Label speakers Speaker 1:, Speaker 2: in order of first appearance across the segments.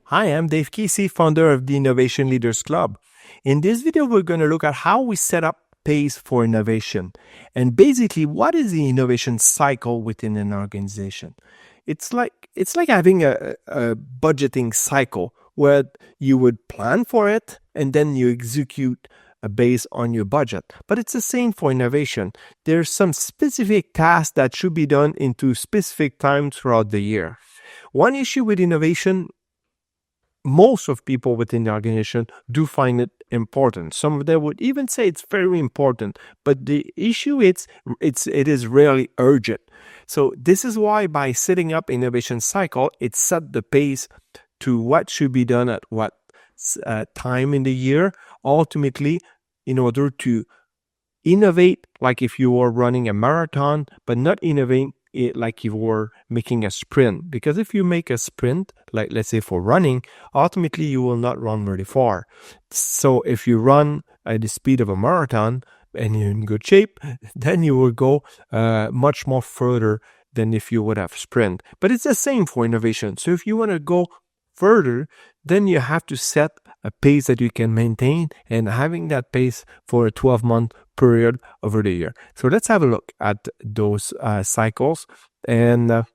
Speaker 1: Hi, I'm Dave Casey, founder of the Innovation Leaders Club. In this video, we're going to look at how we set up pace for innovation and basically what is the innovation cycle within an organization. It's like having a budgeting cycle where you would plan for it and then you execute based on your budget. But it's the same for innovation. There's some specific tasks that should be done into specific times throughout the year. One issue with innovation, most of people within the organization do find it important. Some of them would even say it's very important, but the issue is it is rarely urgent. So this is why by setting up innovation cycle, it set the pace to what should be done at what time in the year, ultimately in order to innovate like if you were running a marathon, but not innovate it like you were making a sprint. Because if you make a sprint, like let's say for running, ultimately you will not run very far. So if you run at the speed of a marathon and you're in good shape, then you will go much more further than if you would have sprint. But it's the same for innovation. So if you want to go further, then you have to set a pace that you can maintain, and having that pace for a 12-month period over the year. So let's have a look at those cycles, and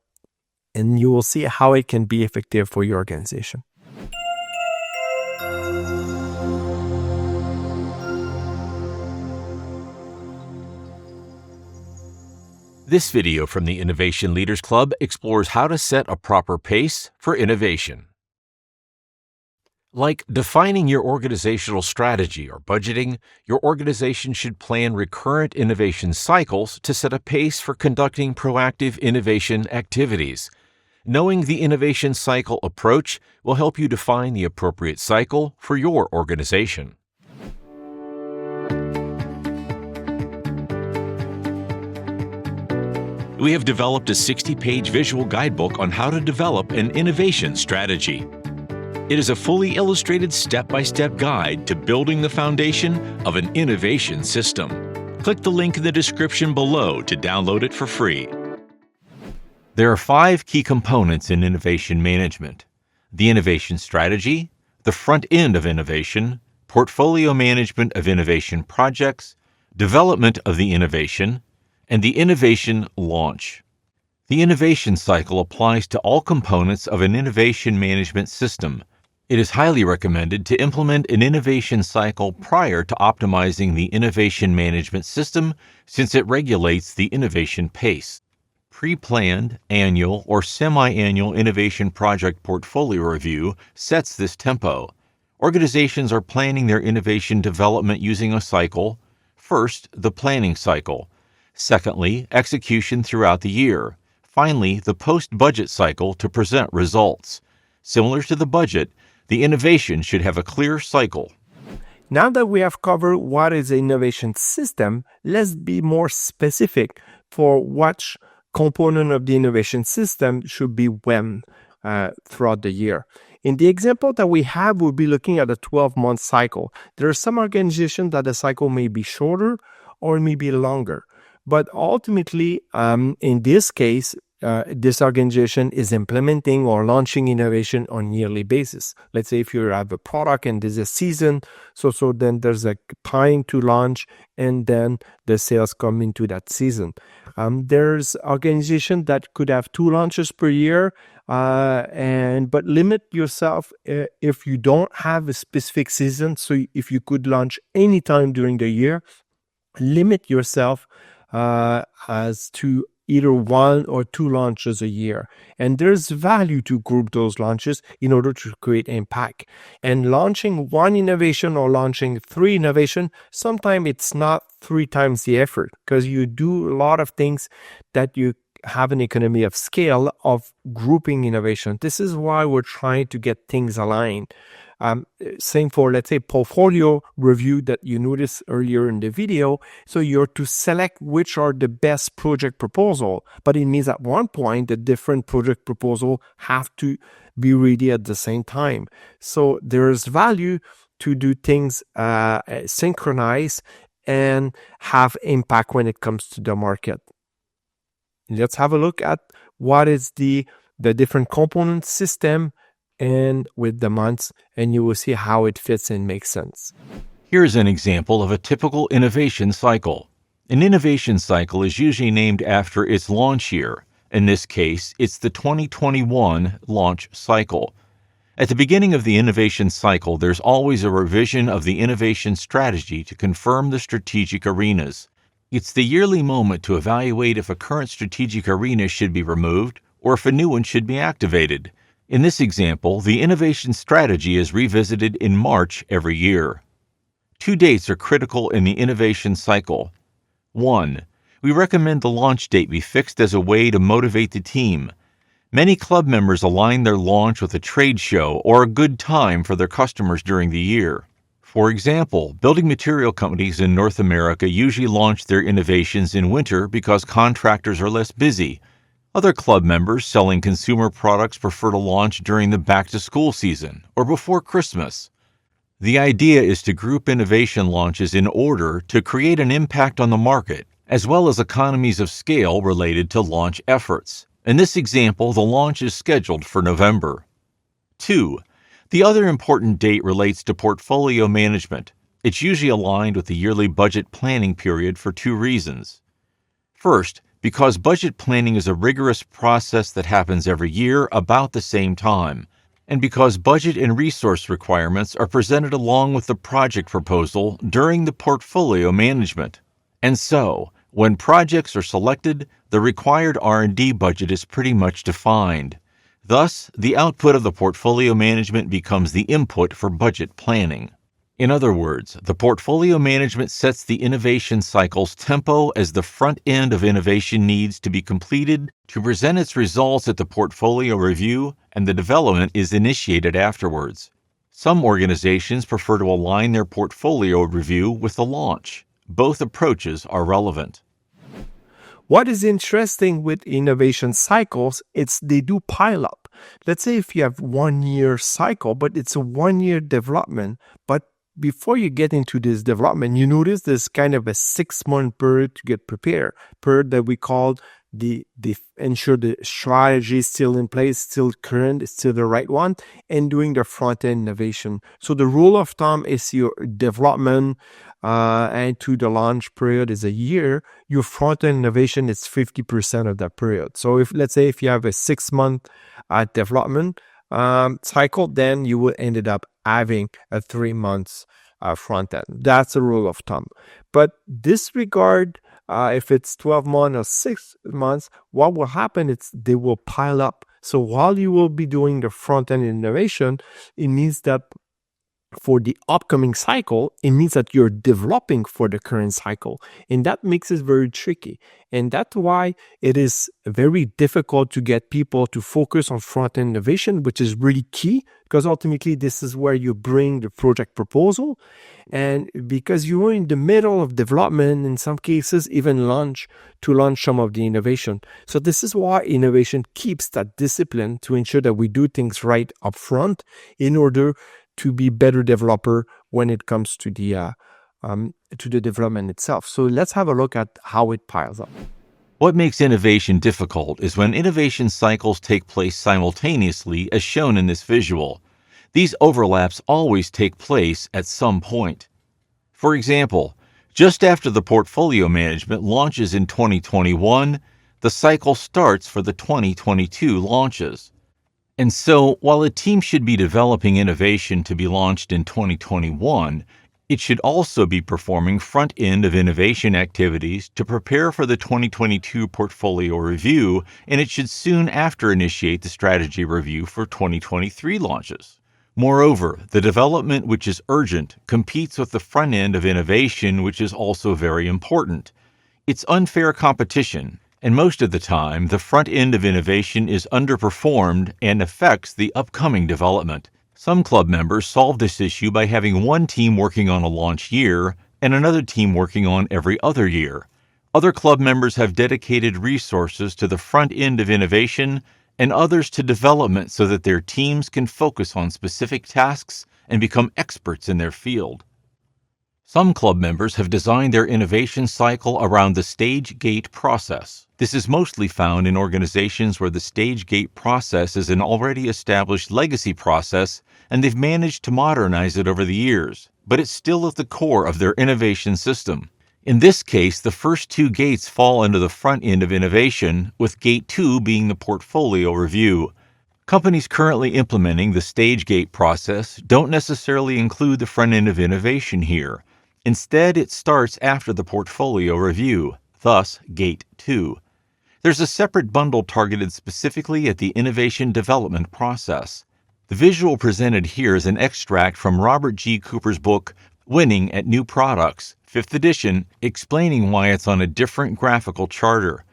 Speaker 1: you will see how it can be effective for your organization.
Speaker 2: This video from the Innovation Leaders Club explores how to set a proper pace for innovation. Like defining your organizational strategy or budgeting, your organization should plan recurrent innovation cycles to set a pace for conducting proactive innovation activities. Knowing the innovation cycle approach will help you define the appropriate cycle for your organization. We have developed a 60-page visual guidebook on how to develop an innovation strategy. It is a fully illustrated step-by-step guide to building the foundation of an innovation system. Click the link in the description below to download it for free. There are 5 key components in innovation management: the innovation strategy, the front end of innovation, portfolio management of innovation projects, development of the innovation, and the innovation launch. The innovation cycle applies to all components of an innovation management system. It is highly recommended to implement an innovation cycle prior to optimizing the innovation management system, since it regulates the innovation pace. Pre-planned, annual, or semi-annual innovation project portfolio review sets this tempo. Organizations are planning their innovation development using a cycle. First, the planning cycle. Secondly, execution throughout the year. Finally, the post-budget cycle to present results. Similar to the budget, the innovation should have a clear cycle.
Speaker 1: Now that we have covered what is an innovation system, let's be more specific for which component of the innovation system should be when throughout the year. In the example that we have, we'll be looking at a 12-month cycle. There are some organizations that the cycle may be shorter or it may be longer. But ultimately, in this case, this organization is implementing or launching innovation on a yearly basis. Let's say if you have a product and there's a season, so then there's a time to launch and then the sales come into that season. There's organization that could have 2 launches per year, but limit yourself if you don't have a specific season. So if you could launch anytime during the year, limit yourself as to either 1 or 2 launches a year. And there's value to group those launches in order to create impact. And launching 1 innovation or launching 3 innovation, sometimes it's not 3 times the effort, because you do a lot of things that you have an economy of scale of grouping innovation. This is why we're trying to get things aligned. Same for, let's say, portfolio review that you noticed earlier in the video. So you're to select which are the best project proposal, but it means at one point the different project proposal have to be ready at the same time. So there's value to do things synchronized and have impact when it comes to the market. Let's have a look at what is the different component system and with the months, and you will see how it fits and makes sense.
Speaker 2: Here's an example of a typical innovation cycle. An innovation cycle is usually named after its launch year. In this case, it's the 2021 launch cycle. At the beginning of the innovation cycle, there's always a revision of the innovation strategy to confirm the strategic arenas. It's the yearly moment to evaluate if a current strategic arena should be removed or if a new one should be activated. In this example, the innovation strategy is revisited in March every year. Two dates are critical in the innovation cycle. 1. We recommend the launch date be fixed as a way to motivate the team. Many club members align their launch with a trade show or a good time for their customers during the year. For example, building material companies in North America usually launch their innovations in winter because contractors are less busy. Other club members selling consumer products prefer to launch during the back-to-school season or before Christmas. The idea is to group innovation launches in order to create an impact on the market, as well as economies of scale related to launch efforts. In this example, the launch is scheduled for November. 2. The other important date relates to portfolio management. It's usually aligned with the yearly budget planning period for two reasons. First, because budget planning is a rigorous process that happens every year about the same time, and because budget and resource requirements are presented along with the project proposal during the portfolio management. And so, when projects are selected, the required R&D budget is pretty much defined. Thus, the output of the portfolio management becomes the input for budget planning. In other words, the portfolio management sets the innovation cycle's tempo as the front end of innovation needs to be completed to present its results at the portfolio review, and the development is initiated afterwards. Some organizations prefer to align their portfolio review with the launch. Both approaches are relevant.
Speaker 1: What is interesting with innovation cycles, it's they do pile up. Let's say if you have 1 year cycle, but it's a 1 year development, but before you get into this development, you notice there's kind of a 6-month period to get prepared, period that we call the ensure the strategy is still in place, still current, it's still the right one, and doing the front-end innovation. So the rule of thumb is your development and to the launch period is a year. Your front-end innovation is 50% of that period. So if let's say if you have a 6-month development cycle, then you will end up having a 3 months front end. That's a rule of thumb. But disregard if it's 12 months or 6 months, what will happen is they will pile up. So while you will be doing the front end innovation, it means that for the upcoming cycle, it means that you're developing for the current cycle. And that makes it very tricky. And that's why it is very difficult to get people to focus on front-end innovation, which is really key, because ultimately this is where you bring the project proposal. And because you're in the middle of development, in some cases, even launch some of the innovation. So this is why innovation keeps that discipline to ensure that we do things right up front in order to be better developer when it comes to the development itself. So let's have a look at how it piles up.
Speaker 2: What makes innovation difficult is when innovation cycles take place simultaneously, as shown in this visual. These overlaps always take place at some point. For example, just after the portfolio management launches in 2021, the cycle starts for the 2022 launches. And so, while a team should be developing innovation to be launched in 2021, it should also be performing front-end of innovation activities to prepare for the 2022 portfolio review, and it should soon after initiate the strategy review for 2023 launches. Moreover, the development which is urgent competes with the front end of innovation, which is also very important. It's unfair competition, and most of the time, the front end of innovation is underperformed and affects the upcoming development. Some club members solve this issue by having one team working on a launch year and another team working on every other year. Other club members have dedicated resources to the front end of innovation and others to development so that their teams can focus on specific tasks and become experts in their field. Some club members have designed their innovation cycle around the stage gate process. This is mostly found in organizations where the stage gate process is an already established legacy process and they've managed to modernize it over the years, but it's still at the core of their innovation system. In this case, the first two gates fall under the front end of innovation, with Gate 2 being the portfolio review. Companies currently implementing the stage gate process don't necessarily include the front end of innovation here. Instead, it starts after the portfolio review, thus Gate 2. There's a separate bundle targeted specifically at the innovation development process. The visual presented here is an extract from Robert G. Cooper's book, Winning at New Products, 5th edition, explaining why it's on a different graphical charter.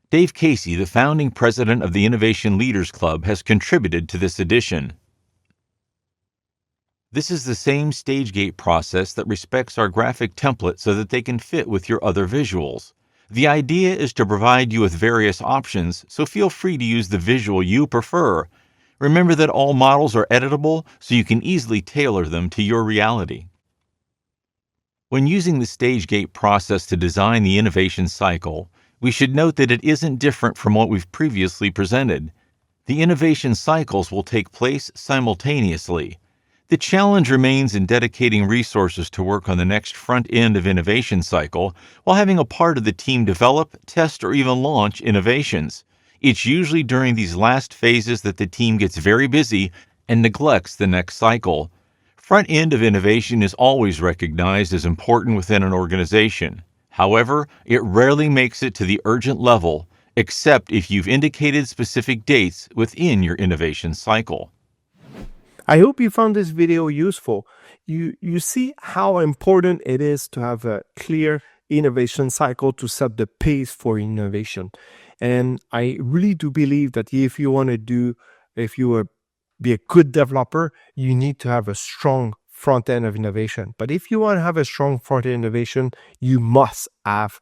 Speaker 2: Dave Casey, the founding president of the Innovation Leaders Club, has contributed to this edition. This is the same stage gate process that respects our graphic template so that they can fit with your other visuals. The idea is to provide you with various options, so feel free to use the visual you prefer. Remember that all models are editable, so you can easily tailor them to your reality. When using the stage gate process to design the innovation cycle, we should note that it isn't different from what we've previously presented. The innovation cycles will take place simultaneously. The challenge remains in dedicating resources to work on the next front end of innovation cycle while having a part of the team develop, test, or even launch innovations. It's usually during these last phases that the team gets very busy and neglects the next cycle. Front end of innovation is always recognized as important within an organization. However, it rarely makes it to the urgent level, except if you've indicated specific dates within your innovation cycle.
Speaker 1: I hope you found this video useful. You see how important it is to have a clear innovation cycle to set the pace for innovation. And I really do believe that if you want to be a good developer, you need to have a strong front end of innovation. But if you want to have a strong front end innovation, you must have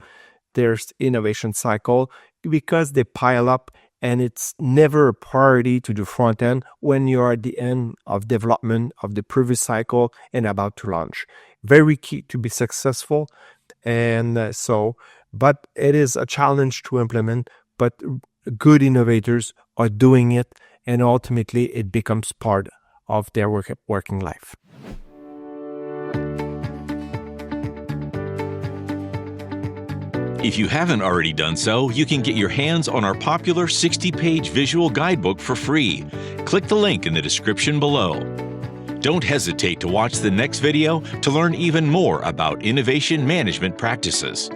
Speaker 1: there's innovation cycle because they pile up. And it's never a priority to the front end when you're at the end of development of the previous cycle and about to launch. Very key to be successful. And but it is a challenge to implement, but good innovators are doing it, and ultimately it becomes part of their working life.
Speaker 2: If you haven't already done so, you can get your hands on our popular 60-page visual guidebook for free. Click the link in the description below. Don't hesitate to watch the next video to learn even more about innovation management practices.